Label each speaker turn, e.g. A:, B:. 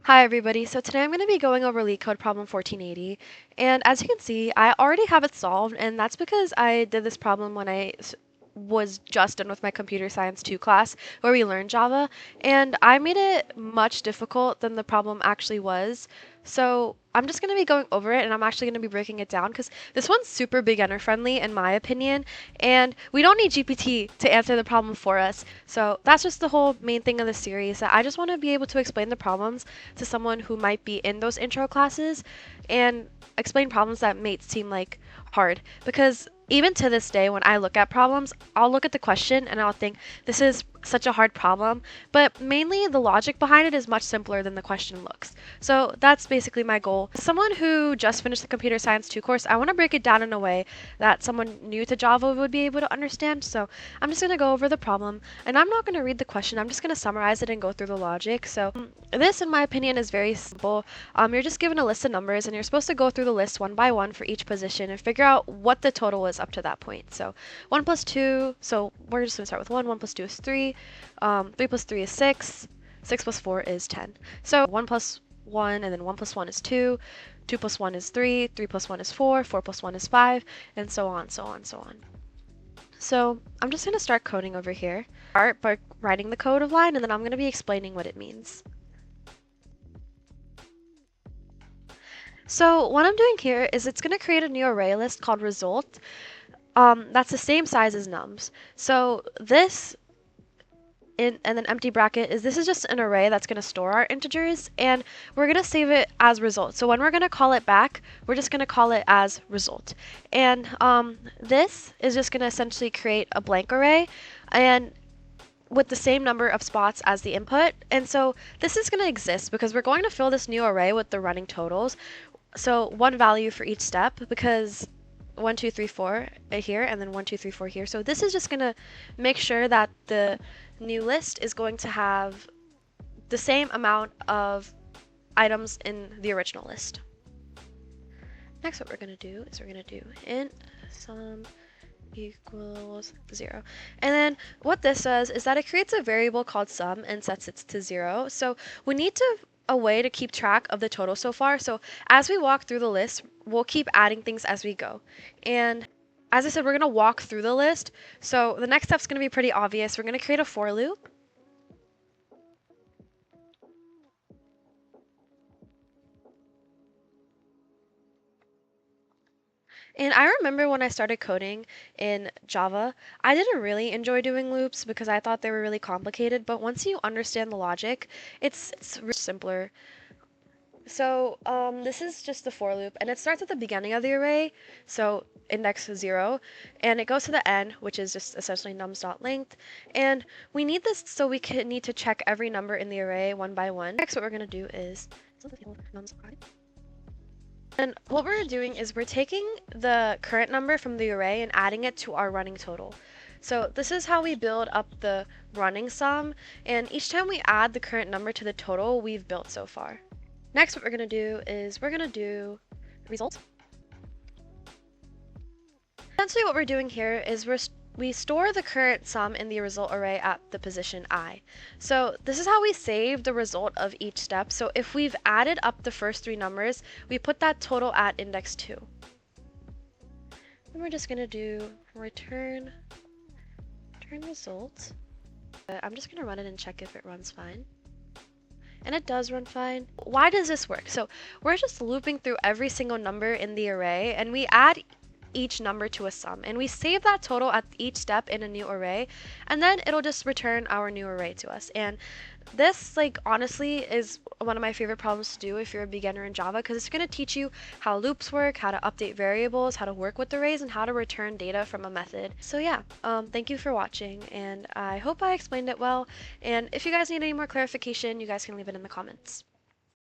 A: Hi everybody, so today I'm going to be going over LeetCode problem 1480, and as you can see I already have it solved, and that's because I did this problem when was just done with my computer science 2 class where we learned Java, and I made it much difficult than the problem actually was. So I'm just going to be going over it, and I'm actually going to be breaking it down because this one's super beginner friendly in my opinion, and we don't need GPT to answer the problem for us. So that's just the whole main thing of the series, that I just want to be able to explain the problems to someone who might be in those intro classes and explain problems that may seem like hard, because even to this day when I look at problems, I'll look at the question and I'll think this is such a hard problem, but mainly the logic behind it is much simpler than the question looks. So that's basically my goal. As someone who just finished the computer science 2 course, I want to break it down in a way that someone new to Java would be able to understand. So I'm just going to go over the problem, and I'm not going to read the question. I'm just going to summarize it and go through the logic. So this, in my opinion, is very simple. You're just given a list of numbers, and you're supposed to go through the list one by one for each position and figure out what the total is up to that point. So 1 plus 2, so we're just going to start with 1. 1 plus 2 is 3. 3 plus 3 is 6. 6 plus 4 is 10. So 1 plus 1, and then 1 plus 1 is 2. 2 plus 1 is 3. 3 plus 1 is 4. 4 plus 1 is 5, and so on, so on, so on. So I'm just going to start coding over here. Start by writing the code of line, and then I'm going to be explaining what it means. So what I'm doing here is it's going to create a new array list called result. That's the same size as nums. So this and then empty bracket this is just an array that's going to store our integers, and we're going to save it as result. So when we're going to call it back, we're just going to call it as result. And this is just going to essentially create a blank array and with the same number of spots as the input. And so this is going to exist because we're going to fill this new array with the running totals. So one value for each step, because 1, 2, 3, 4 here, and then 1, 2, 3, 4 here. So this is just going to make sure that the new list is going to have the same amount of items in the original list. Next, what we're going to do is we're going to do int sum equals 0. And then what this does is that it creates a variable called sum and sets it to 0. So we need a way to keep track of the total so far. So as we walk through the list, we'll keep adding things as we go. And as I said, we're going to walk through the list. So the next step's going to be pretty obvious. We're going to create a for loop. And I remember when I started coding in Java, I didn't really enjoy doing loops because I thought they were really complicated. But once you understand the logic, it's really simpler. So this is just the for loop, and it starts at the beginning of the array, so index 0, and it goes to the end, which is just essentially nums.length. And we need this so we need to check every number in the array one by one. Next, what we're going to do is and what we're doing is we're taking the current number from the array and adding it to our running total. So this is how we build up the running sum, and each time we add the current number to the total we've built so far. Next, what we're going to do is we're going to do results. Essentially what we're doing here is we store the current sum in the result array at the position I. So this is how we save the result of each step. So if we've added up the first 3 numbers, we put that total at index 2. And we're just going to do return result. I'm just going to run it and check if it runs fine. And it does run fine. Why does this work? So we're just looping through every single number in the array, and we add each number to a sum, and we save that total at each step in a new array, and then it'll just return our new array to us. And this, like, honestly is one of my favorite problems to do if you're a beginner in Java, because it's going to teach you how loops work, how to update variables, how to work with arrays, and how to return data from a method. So yeah, thank you for watching, and I hope I explained it well, and if you guys need any more clarification, you guys can leave it in the comments.